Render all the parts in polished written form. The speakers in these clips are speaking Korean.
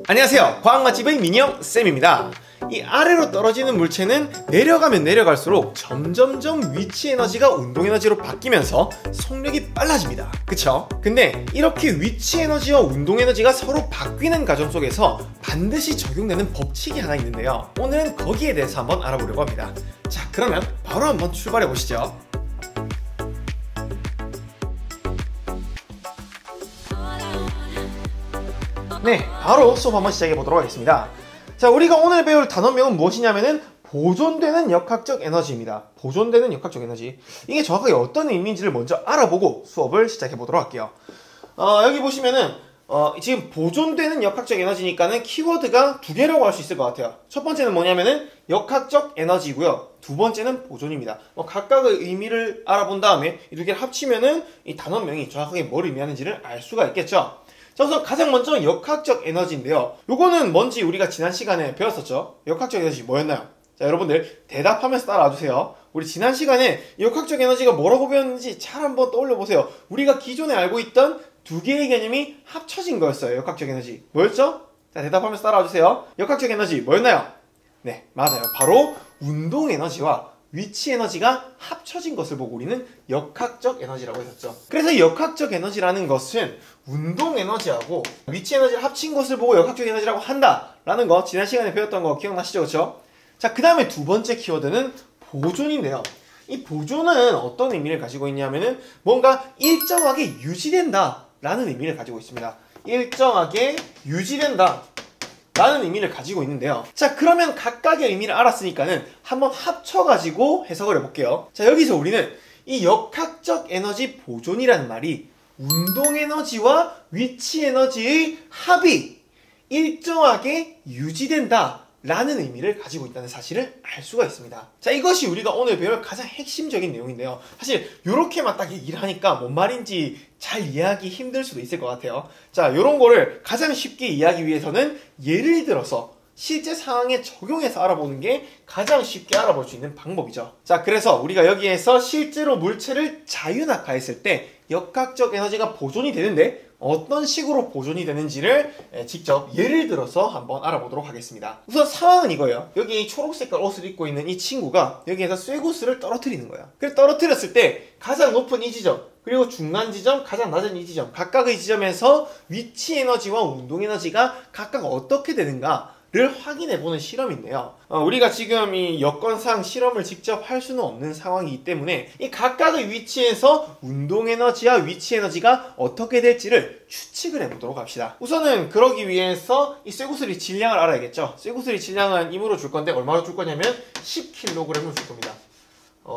안녕하세요, 과학맛집의 민영쌤입니다. 이 아래로 떨어지는 물체는 내려가면 내려갈수록 점점점 위치 에너지가 운동 에너지로 바뀌면서 속력이 빨라집니다. 그쵸? 근데 이렇게 위치 에너지와 운동 에너지가 서로 바뀌는 과정 속에서 반드시 적용되는 법칙이 하나 있는데요, 오늘은 거기에 대해서 한번 알아보려고 합니다. 자, 그러면 바로 한번 출발해 보시죠. 네, 바로 수업 한번 시작해 보도록 하겠습니다. 자, 우리가 오늘 배울 단원명은 무엇이냐면은 보존되는 역학적 에너지입니다. 보존되는 역학적 에너지. 이게 정확하게 어떤 의미인지를 먼저 알아보고 수업을 시작해 보도록 할게요. 여기 보시면은 지금 보존되는 역학적 에너지니까는 키워드가 두 개라고 할 수 있을 것 같아요. 첫 번째는 뭐냐면은 역학적 에너지고요. 두 번째는 보존입니다. 각각의 의미를 알아본 다음에 이 두 개를 합치면은 이 단원명이 정확하게 뭘 의미하는지를 알 수가 있겠죠. 자, 우선 가장 먼저 역학적 에너지인데요, 요거는 뭔지 우리가 지난 시간에 배웠었죠. 역학적 에너지 뭐였나요? 자, 여러분들 대답하면서 따라와주세요. 우리 지난 시간에 역학적 에너지가 뭐라고 배웠는지 잘 한번 떠올려 보세요. 우리가 기존에 알고 있던 두 개의 개념이 합쳐진 거였어요. 역학적 에너지 뭐였죠? 자, 대답하면서 따라와주세요. 역학적 에너지 뭐였나요? 네, 맞아요. 바로 운동 에너지와 위치 에너지가 합쳐진 것을 보고 우리는 역학적 에너지라고 했었죠. 그래서 이 역학적 에너지라는 것은 운동 에너지하고 위치 에너지를 합친 것을 보고 역학적 에너지라고 한다라는 거 지난 시간에 배웠던 거 기억나시죠? 그렇죠? 자, 그 다음에 두 번째 키워드는 보존인데요, 이 보존은 어떤 의미를 가지고 있냐면은 뭔가 일정하게 유지된다 라는 의미를 가지고 있습니다. 일정하게 유지된다 라는 의미를 가지고 있는데요. 자, 그러면 각각의 의미를 알았으니까는 한번 합쳐가지고 해석을 해볼게요. 자, 여기서 우리는 이 역학적 에너지 보존이라는 말이 운동 에너지와 위치 에너지의 합이 일정하게 유지된다 라는 의미를 가지고 있다는 사실을 알 수가 있습니다. 자, 이것이 우리가 오늘 배울 가장 핵심적인 내용인데요, 사실 요렇게만 딱 얘기를 하니까 뭔 말인지 잘 이해하기 힘들 수도 있을 것 같아요. 자, 요런 거를 가장 쉽게 이해하기 위해서는 예를 들어서 실제 상황에 적용해서 알아보는 게 가장 쉽게 알아볼 수 있는 방법이죠. 자, 그래서 우리가 여기에서 실제로 물체를 자유낙하했을 때 역학적 에너지가 보존이 되는데 어떤 식으로 보존이 되는지를 직접 예를 들어서 한번 알아보도록 하겠습니다. 우선 상황은 이거예요. 여기 초록색깔 옷을 입고 있는 이 친구가 여기에서 쇠구슬을 떨어뜨리는 거예요. 그래서 떨어뜨렸을 때 가장 높은 이 지점, 그리고 중간 지점, 가장 낮은 이 지점, 각각의 지점에서 위치 에너지와 운동 에너지가 각각 어떻게 되는가 를 확인해보는 실험인데요, 우리가 지금 이 여건상 실험을 직접 할 수는 없는 상황이기 때문에 이 각각의 위치에서 운동 에너지와 위치 에너지가 어떻게 될지를 추측을 해보도록 합시다. 우선은 그러기 위해서 이 쇠구슬이 질량을 알아야겠죠. 쇠구슬이 질량은 임으로 줄 건데 얼마로 줄 거냐면 10kg을 줄 겁니다.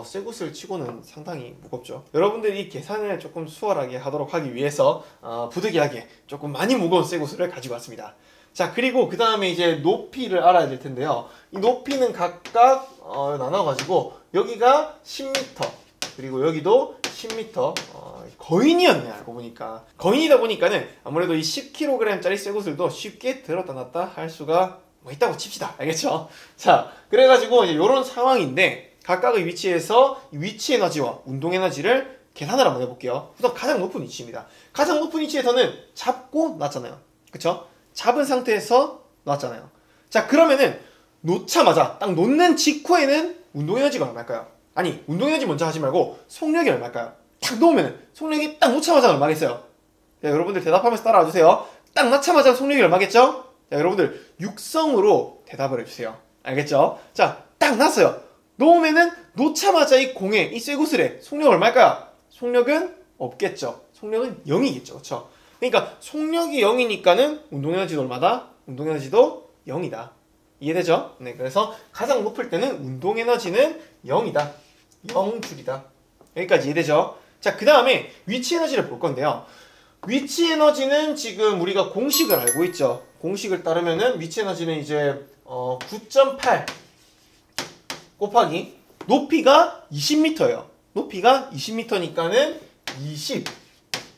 쇠구슬 치고는 상당히 무겁죠. 여러분들이 이 계산을 조금 수월하게 하도록 하기 위해서 부득이하게 조금 많이 무거운 쇠구슬을 가지고 왔습니다. 자, 그리고 그 다음에 이제 높이를 알아야 될 텐데요, 이 높이는 각각 나눠가지고 여기가 10m, 그리고 여기도 10m, 거인이었네. 알고 보니까 거인이다 보니까는 아무래도 이 10kg 짜리 쇠구슬도 쉽게 들었다 놨다 할 수가 있다고 칩시다. 알겠죠? 자, 그래가지고 이제 이런 상황인데 각각의 위치에서 위치 에너지와 운동 에너지를 계산을 한번 해볼게요. 우선 가장 높은 위치입니다. 가장 높은 위치에서는 잡고 놨잖아요. 그쵸? 잡은 상태에서 놨잖아요. 자, 그러면은 놓자마자 딱 놓는 직후에는 운동 에너지가 얼마일까요? 아니, 운동 에너지 먼저 하지 말고 속력이 얼마일까요? 딱 놓으면은 속력이 딱 놓자마자 얼마겠어요? 자, 여러분들 대답하면서 따라와 주세요. 딱 놓자마자 속력이 얼마겠죠? 자, 여러분들 육성으로 대답을 해주세요. 알겠죠? 자, 딱 놨어요. 놓으면은 놓자마자 이 공에, 이 쇠구슬에 속력 얼마일까요? 속력은 없겠죠. 속력은 0이겠죠. 그쵸? 그러니까 속력이 0이니까는 운동에너지도 얼마다? 운동에너지도 0이다. 이해되죠? 네, 그래서 가장 높을 때는 운동에너지는 0이다. 0줄이다. 여기까지 이해되죠? 자, 그 다음에 위치 에너지를 볼 건데요, 위치 에너지는 지금 우리가 공식을 알고 있죠. 공식을 따르면은 위치 에너지는 이제 9.8 곱하기 높이가 20m예요. 높이가 20m니까는 20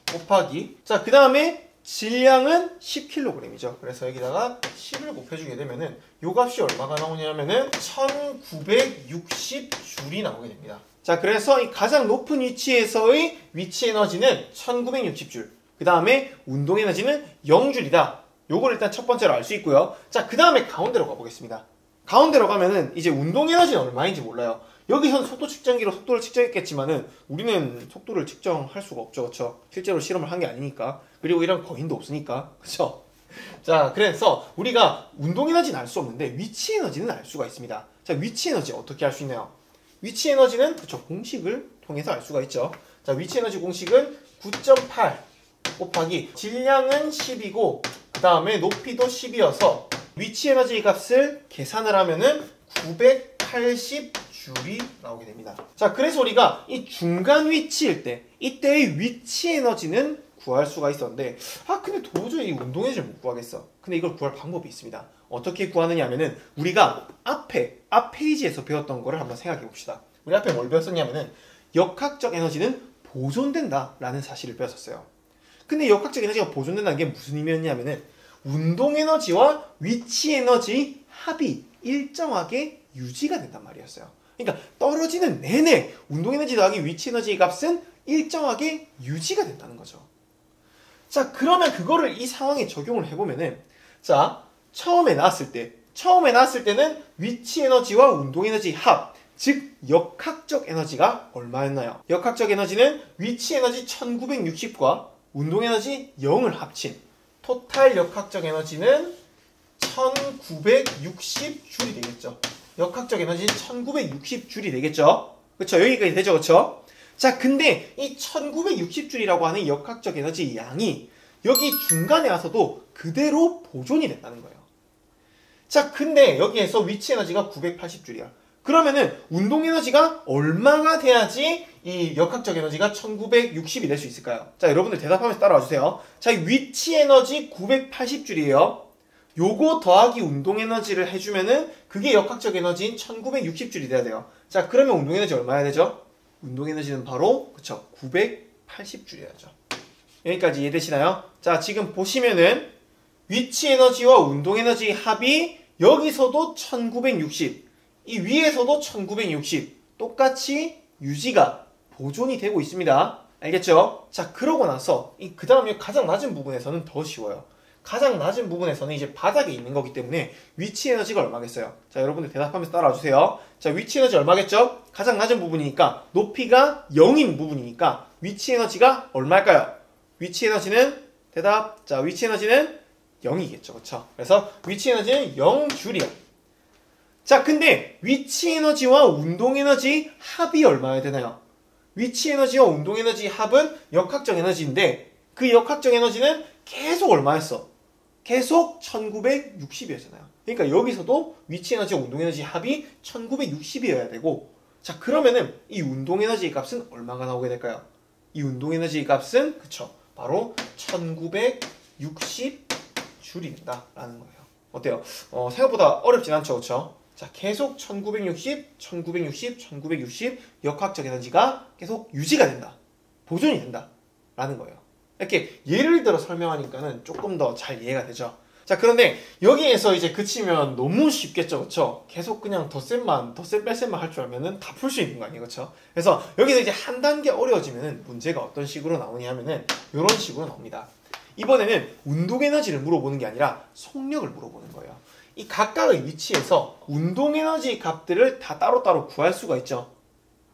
곱하기, 자, 그 다음에 질량은 10kg이죠. 그래서 여기다가 10을 곱해주게 되면은 요 값이 얼마가 나오냐면은 1960줄이 나오게 됩니다. 자, 그래서 이 가장 높은 위치에서의 위치 에너지는 1960줄, 그 다음에 운동 에너지는 0줄이다 요걸 일단 첫 번째로 알 수 있고요. 자, 그 다음에 가운데로 가보겠습니다. 가운데로 가면은 이제 운동 에너지는 얼마인지 몰라요. 여기선 속도 측정기로 속도를 측정했겠지만은 우리는 속도를 측정할 수가 없죠. 그렇죠? 실제로 실험을 한 게 아니니까. 그리고 이런 거인도 없으니까. 그렇죠? 자, 그래서 우리가 운동 에너지는 알 수 없는데 위치 에너지는 알 수가 있습니다. 자, 위치 에너지 어떻게 알 수 있나요? 위치 에너지는 그쵸, 공식을 통해서 알 수가 있죠. 자, 위치 에너지 공식은 9.8 곱하기 질량은 10이고 그 다음에 높이도 10이어서 위치 에너지 값을 계산을 하면은 980줄이 나오게 됩니다. 자, 그래서 우리가 이 중간 위치일 때 이때의 위치 에너지는 구할 수가 있었는데 근데 도저히 이 운동 에너지를 못 구하겠어. 근데 이걸 구할 방법이 있습니다. 어떻게 구하느냐 하면은 우리가 앞 페이지에서 배웠던 거를 한번 생각해 봅시다. 우리 앞에 뭘 배웠었냐면은 역학적 에너지는 보존된다 라는 사실을 배웠었어요. 근데 역학적 에너지가 보존된다는 게 무슨 의미였냐면은 운동 에너지와 위치 에너지 합이 일정하게 유지가 된단 말이었어요. 그러니까 떨어지는 내내 운동 에너지 더하기 위치 에너지의 값은 일정하게 유지가 된다는 거죠. 자, 그러면 그거를 이 상황에 적용을 해보면은 자, 처음에 나왔을 때는 위치 에너지와 운동 에너지 합, 즉 역학적 에너지가 얼마였나요? 역학적 에너지는 위치 에너지 1960과 운동 에너지 0을 합친 토탈 역학적 에너지는 1960줄이 되겠죠. 역학적 에너지는 1960줄이 되겠죠. 그렇죠? 여기까지 되죠. 그렇죠? 자, 근데 이 1960줄이라고 하는 역학적 에너지 양이 여기 중간에 와서도 그대로 보존이 된다는 거예요. 자, 근데 여기에서 위치 에너지가 980줄이야. 그러면은 운동 에너지가 얼마가 돼야지 이 역학적 에너지가 1960이 될 수 있을까요? 자, 여러분들 대답하면서 따라와 주세요. 자, 이 위치 에너지 980줄이에요. 요거 더하기 운동 에너지를 해주면은 그게 역학적 에너지인 1960줄이 돼야 돼요. 자, 그러면 운동 에너지 얼마야 되죠? 운동 에너지는 바로 그쵸, 980줄이야죠. 여기까지 이해되시나요? 자, 지금 보시면은 위치 에너지와 운동 에너지 합이 여기서도 1960, 이 위에서도 1960 똑같이 유지가 보존이 되고 있습니다. 알겠죠? 자, 그러고 나서 그 다음에 가장 낮은 부분에서는 더 쉬워요. 가장 낮은 부분에서는 이제 바닥에 있는 거기 때문에 위치 에너지가 얼마겠어요? 자, 여러분들 대답하면서 따라와 주세요. 자, 위치 에너지 얼마겠죠? 가장 낮은 부분이니까 높이가 0인 부분이니까 위치 에너지가 얼마일까요? 위치 에너지는 대답. 자, 위치 에너지는 0이겠죠. 그렇죠? 그래서 위치 에너지는 0줄이야. 자, 근데 위치 에너지와 운동 에너지 합이 얼마야 되나요? 위치 에너지와 운동 에너지 합은 역학적 에너지인데 그 역학적 에너지는 계속 얼마였어? 계속 1960이었잖아요. 그러니까 여기서도 위치 에너지와 운동 에너지 합이 1960이어야 되고, 자, 그러면은 이 운동 에너지 값은 얼마가 나오게 될까요? 이 운동 에너지 값은 그쵸, 바로 1960줄이 된다라는 거예요. 어때요? 생각보다 어렵진 않죠, 그쵸? 자, 계속 1960, 1960, 1960 역학적 에너지가 계속 유지가 된다. 보존이 된다. 라는 거예요. 이렇게 예를 들어 설명하니까는 조금 더 잘 이해가 되죠. 자, 그런데 여기에서 이제 그치면 너무 쉽겠죠. 그쵸? 계속 그냥 덧셈만 뺄셈만 할 줄 알면은 다 풀 수 있는 거 아니에요. 그쵸? 그래서 여기서 이제 한 단계 어려워지면은 문제가 어떤 식으로 나오냐 하면은 이런 식으로 나옵니다. 이번에는 운동 에너지를 물어보는 게 아니라 속력을 물어보는 거예요. 이 각각의 위치에서 운동 에너지 값들을 다 따로따로 구할 수가 있죠.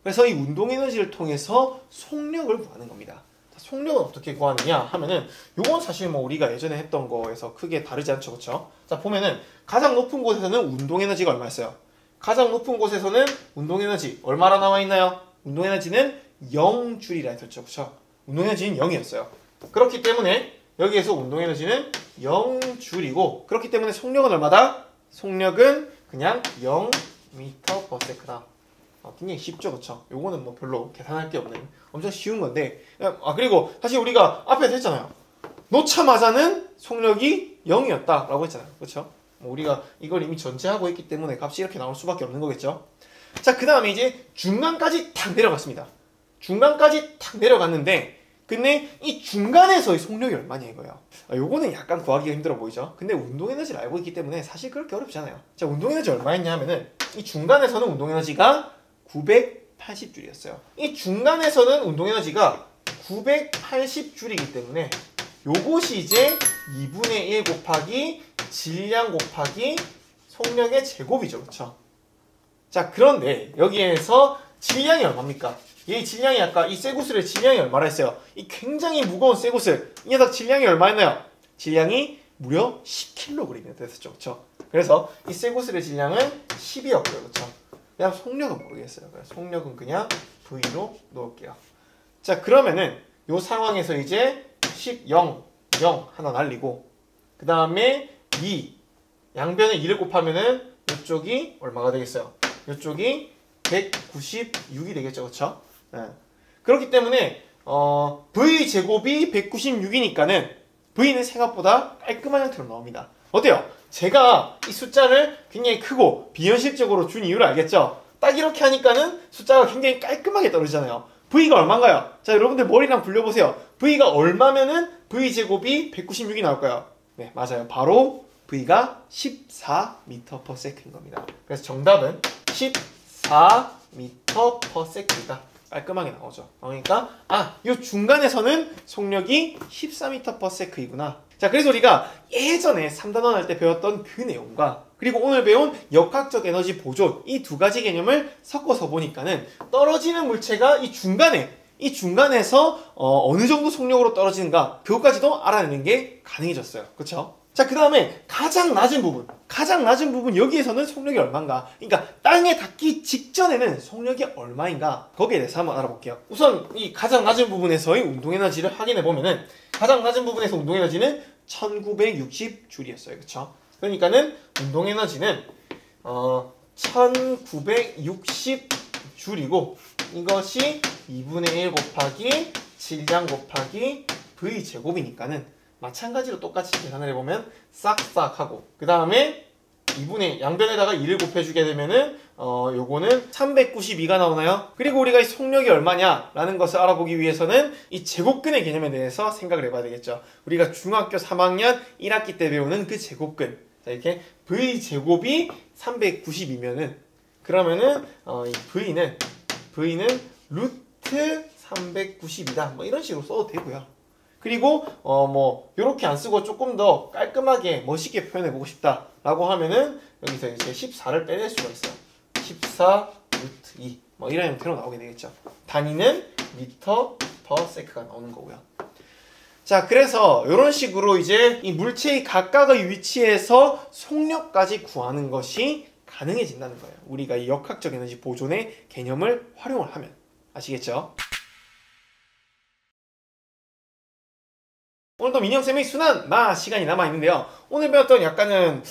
그래서 이 운동 에너지를 통해서 속력을 구하는 겁니다. 속력은 어떻게 구하느냐 하면은 요건 사실 뭐 우리가 예전에 했던 거에서 크게 다르지 않죠. 그렇죠? 자, 보면은 가장 높은 곳에서는 운동 에너지가 얼마였어요? 가장 높은 곳에서는 운동 에너지 얼마나 나와 있나요? 운동 에너지는 0줄이라 했었죠. 그렇죠? 운동 에너지는 0이었어요. 그렇기 때문에 여기에서 운동 에너지는 0줄이고, 그렇기 때문에 속력은 얼마다? 속력은 그냥 0m/s다. 굉장히 쉽죠, 그쵸? 요거는 뭐 별로 계산할 게 없는 엄청 쉬운 건데, 그리고 사실 우리가 앞에서 했잖아요. 놓자마자는 속력이 0이었다 라고 했잖아요. 그쵸? 뭐 우리가 이걸 이미 전제하고 있기 때문에 값이 이렇게 나올 수밖에 없는 거겠죠. 자, 그 다음에 이제 중간까지 탁 내려갔습니다. 중간까지 탁 내려갔는데, 근데 이 중간에서의 속력이 얼마냐 이거예요. 요거는 약간 구하기가 힘들어 보이죠. 근데 운동 에너지를 알고 있기 때문에 사실 그렇게 어렵지 않아요. 자, 운동 에너지 얼마였냐 하면은 이 중간에서는 운동 에너지가 980줄이었어요. 이 중간에서는 운동 에너지가 980줄이기 때문에 요것이 이제 2분의 1 곱하기 질량 곱하기 속력의 제곱이죠. 그렇죠? 자, 그런데 여기에서 질량이 얼마입니까? 이 질량이 아까 이 쇠구슬의 질량이 얼마라 했어요? 이 굉장히 무거운 쇠구슬, 이 녀석 질량이 얼마였나요? 질량이 무려 10kg이 됐었죠. 그렇죠? 그래서 이 쇠구슬의 질량은 10이었고요. 그렇죠? 그냥 속력은 모르겠어요. 그래서 속력은 그냥 V로 넣을게요. 자, 그러면은 이 상황에서 이제 10, 0, 0 하나 날리고 그 다음에 2 양변에 2를 곱하면은 이쪽이 얼마가 되겠어요? 이쪽이 196이 되겠죠. 그렇죠? 네. 그렇기 때문에 V제곱이 196이니까는 V는 생각보다 깔끔한 형태로 나옵니다. 어때요? 제가 이 숫자를 굉장히 크고 비현실적으로 준 이유를 알겠죠? 딱 이렇게 하니까는 숫자가 굉장히 깔끔하게 떨어지잖아요. V가 얼마인가요? 자, 여러분들 머리랑 굴려보세요. V가 얼마면은 V제곱이 196이 나올까요? 네, 맞아요. 바로 V가 14m/s인 겁니다. 그래서 정답은 14m/s이다. 깔끔하게 나오죠. 그러니까 이 중간에서는 속력이 14m/s이구나. 자, 그래서 우리가 예전에 3단원 할 때 배웠던 그 내용과 그리고 오늘 배운 역학적 에너지 보존 이 두 가지 개념을 섞어서 보니까는 떨어지는 물체가 이 중간에서 어느 정도 속력으로 떨어지는가 그것까지도 알아내는 게 가능해졌어요. 그렇죠? 자, 그 다음에 가장 낮은 부분 여기에서는 속력이 얼마인가, 그러니까 땅에 닿기 직전에는 속력이 얼마인가 거기에 대해서 한번 알아볼게요. 우선 이 가장 낮은 부분에서의 운동에너지를 확인해보면은 가장 낮은 부분에서 운동에너지는 1960줄이었어요. 그쵸? 그러니까는 운동에너지는 1960줄이고 이것이 2분의 1 곱하기 질량 곱하기 V제곱이니까는 마찬가지로 똑같이 계산을 해보면 싹싹 하고 그 다음에 2분의 양변에다가 2를 곱해주게 되면은 요거는 392가 나오나요? 그리고 우리가 이 속력이 얼마냐 라는 것을 알아보기 위해서는 이 제곱근의 개념에 대해서 생각을 해봐야 되겠죠. 우리가 중학교 3학년 1학기 때 배우는 그 제곱근, 자, 이렇게 V제곱이 390이면은 그러면은 이 V는 루트 390이다 뭐 이런 식으로 써도 되고요. 그리고 요렇게 안 쓰고 조금 더 깔끔하게 멋있게 표현해보고 싶다 라고 하면은 여기서 이제 14를 빼낼 수가 있어요. 14 루트 2 뭐 이런 형태로 나오게 되겠죠. 단위는 미터 퍼 세크가 나오는 거고요. 자, 그래서 이런 식으로 이제 이 물체의 각각의 위치에서 속력까지 구하는 것이 가능해진다는 거예요. 우리가 이 역학적 에너지 보존의 개념을 활용을 하면. 아시겠죠? 오늘도 민영쌤의 순한 마 시간이 남아있는데요. 오늘 배웠던 약간은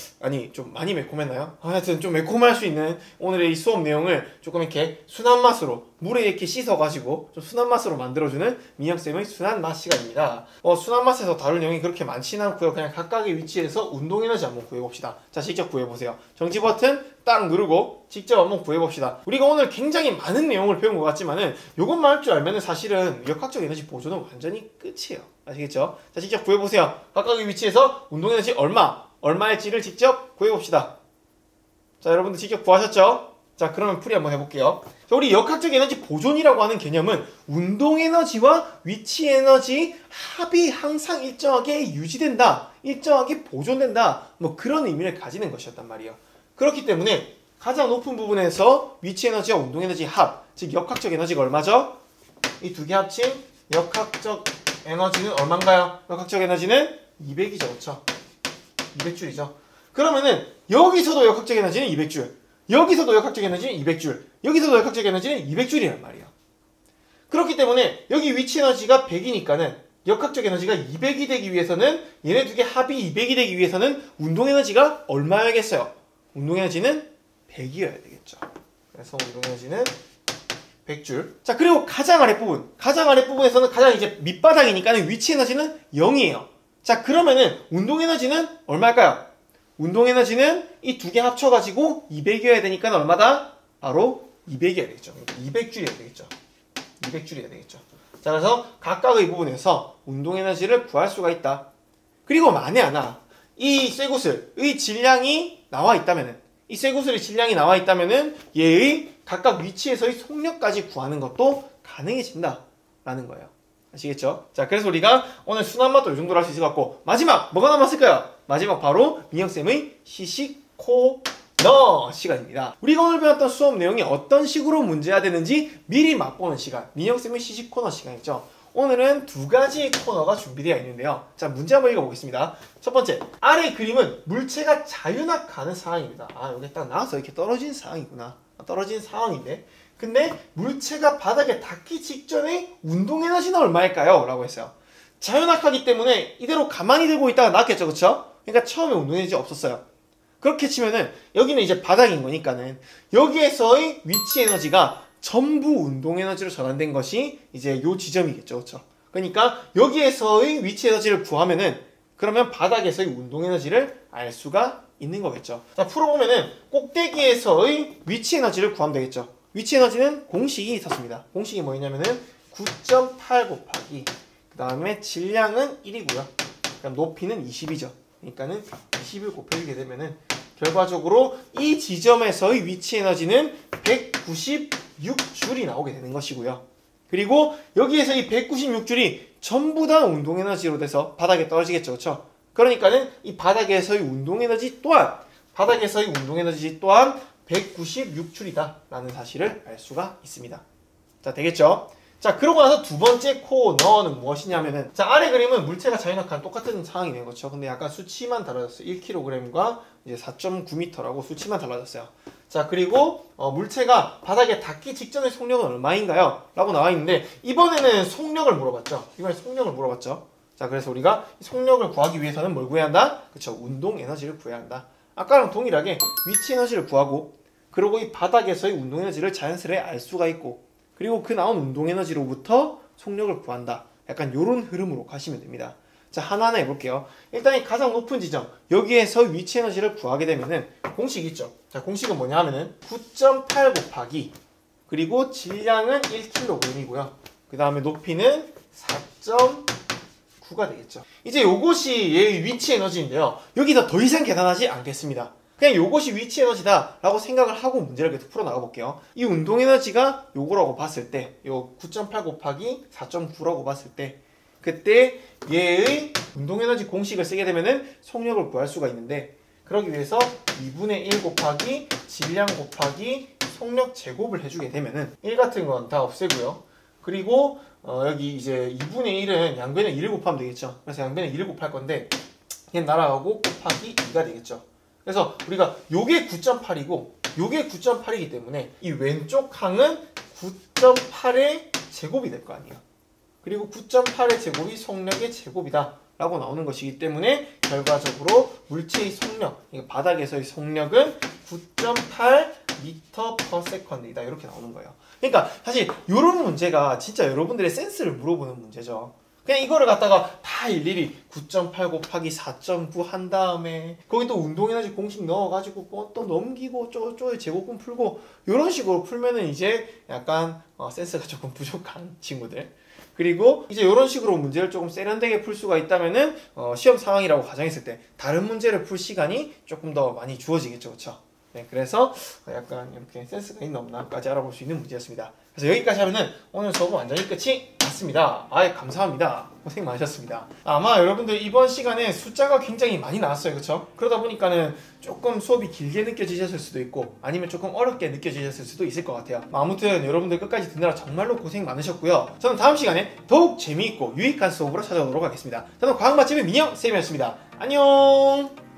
좀 많이 매콤했나요? 하여튼 좀 매콤할 수 있는 오늘의 이 수업 내용을 조금 이렇게 순한 맛으로 물에 이렇게 씻어가지고 좀 순한 맛으로 만들어주는 민영쌤의 순한 맛 시간입니다. 순한 맛에서 다룰 내용이 그렇게 많지는 않고요. 그냥 각각의 위치에서 운동에너지 한번 구해봅시다. 자, 직접 구해보세요. 정지 버튼 딱 누르고 직접 한번 구해봅시다. 우리가 오늘 굉장히 많은 내용을 배운 것 같지만은 요것만 할 줄 알면은 사실은 역학적 에너지 보존은 완전히 끝이에요. 아시겠죠? 자, 직접 구해보세요. 각각의 위치에서 운동에너지 얼마일지를 직접 구해봅시다. 자, 여러분들 직접 구하셨죠? 자, 그러면 풀이 한번 해볼게요. 자, 우리 역학적 에너지 보존이라고 하는 개념은 운동에너지와 위치에너지 합이 항상 일정하게 유지된다, 일정하게 보존된다, 뭐 그런 의미를 가지는 것이었단 말이에요. 그렇기 때문에 가장 높은 부분에서 위치에너지와 운동에너지 합, 즉 역학적 에너지가 얼마죠? 이 두 개 합친 역학적 에너지는 얼마인가요? 역학적 에너지는 200이죠. 그렇죠? 200줄이죠. 그러면은 여기서도 역학적 에너지는 200줄, 여기서도 역학적 에너지는 200줄, 여기서도 역학적 에너지는 200줄이란 말이에요. 그렇기 때문에 여기 위치 에너지가 100이니까는 역학적 에너지가 200이 되기 위해서는 얘네 두 개 합이 200이 되기 위해서는 운동 에너지가 얼마여야겠어요? 운동 에너지는 100이어야 되겠죠. 그래서 운동 에너지는 100줄. 자, 그리고 가장 아랫부분에서는 가장 이제 밑바닥이니까는 위치 에너지는 0이에요. 자, 그러면은 운동 에너지는 얼마일까요? 운동 에너지는 이 두 개 합쳐가지고 200이어야 되니까 얼마다? 바로 200이어야 되겠죠. 200줄이어야 되겠죠. 200줄이어야 되겠죠. 자, 그래서 각각의 부분에서 운동 에너지를 구할 수가 있다. 그리고 만에 하나 이 쇠구슬의 질량이 나와 있다면은, 이 쇠구슬의 질량이 나와 있다면은 얘의 각각 위치에서의 속력까지 구하는 것도 가능해진다라는 거예요. 아시겠죠? 자, 그래서 우리가 오늘 순한 맛도 이 정도로 할 수 있을 것 같고, 마지막 뭐가 남았을까요? 마지막 바로 민혁쌤의 시식 코너 시간입니다. 우리가 오늘 배웠던 수업 내용이 어떤 식으로 문제가 되는지 미리 맛보는 시간, 민혁쌤의 시식 코너 시간이죠. 오늘은 두 가지의 코너가 준비되어 있는데요. 자, 문제 한번 읽어보겠습니다. 첫 번째, 아래 그림은 물체가 자유낙하는 상황입니다. 아, 여기 딱 나와서 이렇게 떨어진 상황이구나. 떨어진 상황인데, 근데 물체가 바닥에 닿기 직전에 운동 에너지는 얼마일까요? 라고 했어요. 자유낙하기 때문에 이대로 가만히 들고 있다가 낫겠죠, 그쵸? 그러니까 처음에 운동 에너지 없었어요. 그렇게 치면은 여기는 이제 바닥인 거니까는 여기에서의 위치 에너지가 전부 운동 에너지로 전환된 것이 이제 요 지점이겠죠, 그렇죠? 그러니까 여기에서의 위치 에너지를 구하면은 그러면 바닥에서의 운동 에너지를 알 수가 있는 거겠죠. 자, 풀어보면은 꼭대기에서의 위치 에너지를 구하면 되겠죠. 위치 에너지는 공식이 있었습니다. 공식이 뭐였냐면은 9.8 곱하기 그 다음에 질량은 1이고요. 그럼 높이는 20이죠. 그러니까는 20을 곱해주게 되면은 결과적으로 이 지점에서의 위치 에너지는 196줄이 나오게 되는 것이고요. 그리고 여기에서 이 196줄이 전부 다 운동 에너지로 돼서 바닥에 떨어지겠죠, 그렇죠? 그러니까는 이 바닥에서의 운동 에너지 또한 196줄이다 라는 사실을 알 수가 있습니다. 자, 되겠죠? 자, 그러고 나서 두 번째 코너는 무엇이냐면은, 자, 아래 그림은 물체가 자유낙하는 똑같은 상황이 된 거죠. 근데 약간 수치만 달라졌어요. 1kg과 이제 4.9m라고 수치만 달라졌어요. 자, 그리고 물체가 바닥에 닿기 직전의 속력은 얼마인가요? 라고 나와 있는데, 이번에는 속력을 물어봤죠. 자, 그래서 우리가 속력을 구하기 위해서는 뭘 구해야 한다? 그쵸, 운동 에너지를 구해야 한다. 아까랑 동일하게 위치 에너지를 구하고, 그리고 이 바닥에서의 운동 에너지를 자연스레 알 수가 있고, 그리고 그 나온 운동 에너지로부터 속력을 구한다. 약간 요런 흐름으로 가시면 됩니다. 자, 하나하나 해볼게요. 일단 이 가장 높은 지점, 여기에서 위치 에너지를 구하게 되면은 공식이 있죠. 자, 공식은 뭐냐 하면은 9.8 곱하기, 그리고 질량은 1kg이고요. 그 다음에 높이는 4.9가 되겠죠. 이제 요것이 얘의 위치 에너지인데요. 여기서 더 이상 계산하지 않겠습니다. 그냥 요것이 위치 에너지다 라고 생각을 하고 문제를 계속 풀어 나가 볼게요. 이 운동 에너지가 요거라고 봤을 때, 요 9.8 곱하기 4.9라고 봤을 때, 그때 얘의 운동 에너지 공식을 쓰게 되면은 속력을 구할 수가 있는데, 그러기 위해서 2분의 1 곱하기 질량 곱하기 속력 제곱을 해주게 되면은 1 같은 건 다 없애고요. 그리고 여기 이제 2분의 1은 양변에 1을 곱하면 되겠죠. 그래서 양변에 1을 곱할 건데 얘 날아가고 곱하기 2가 되겠죠. 그래서 우리가 요게 9.8이고 요게 9.8이기 때문에 이 왼쪽 항은 9.8의 제곱이 될 거 아니에요. 그리고 9.8의 제곱이 속력의 제곱이다 라고 나오는 것이기 때문에 결과적으로 물체의 속력, 바닥에서의 속력은 9.8 m/s이다 이렇게 나오는 거예요. 그러니까 사실 이런 문제가 진짜 여러분들의 센스를 물어보는 문제죠. 그냥 이거를 갖다가 다 일일이 9.8 곱하기 4.9 한 다음에 거기 또 운동에너지 공식 넣어가지고 뭐 또 넘기고 쪼쪼의 제곱근 풀고 이런 식으로 풀면은 이제 약간 센스가 조금 부족한 친구들. 그리고 이제 이런 식으로 문제를 조금 세련되게 풀 수가 있다면은 시험 상황이라고 가정했을 때 다른 문제를 풀 시간이 조금 더 많이 주어지겠죠, 그렇죠? 네, 그래서 약간 이렇게 센스가 있나 없나까지 알아볼 수 있는 문제였습니다. 그래서 여기까지 하면은 오늘 수업은 완전히 끝이 났습니다. 아예 감사합니다. 고생 많으셨습니다. 아마 여러분들 이번 시간에 숫자가 굉장히 많이 나왔어요, 그렇죠? 그러다 보니까는 조금 수업이 길게 느껴지셨을 수도 있고 아니면 조금 어렵게 느껴지셨을 수도 있을 것 같아요. 아무튼 여러분들 끝까지 듣느라 정말로 고생 많으셨고요. 저는 다음 시간에 더욱 재미있고 유익한 수업으로 찾아오도록 하겠습니다. 저는 과학 맛집의 민혁 쌤이었습니다. 안녕.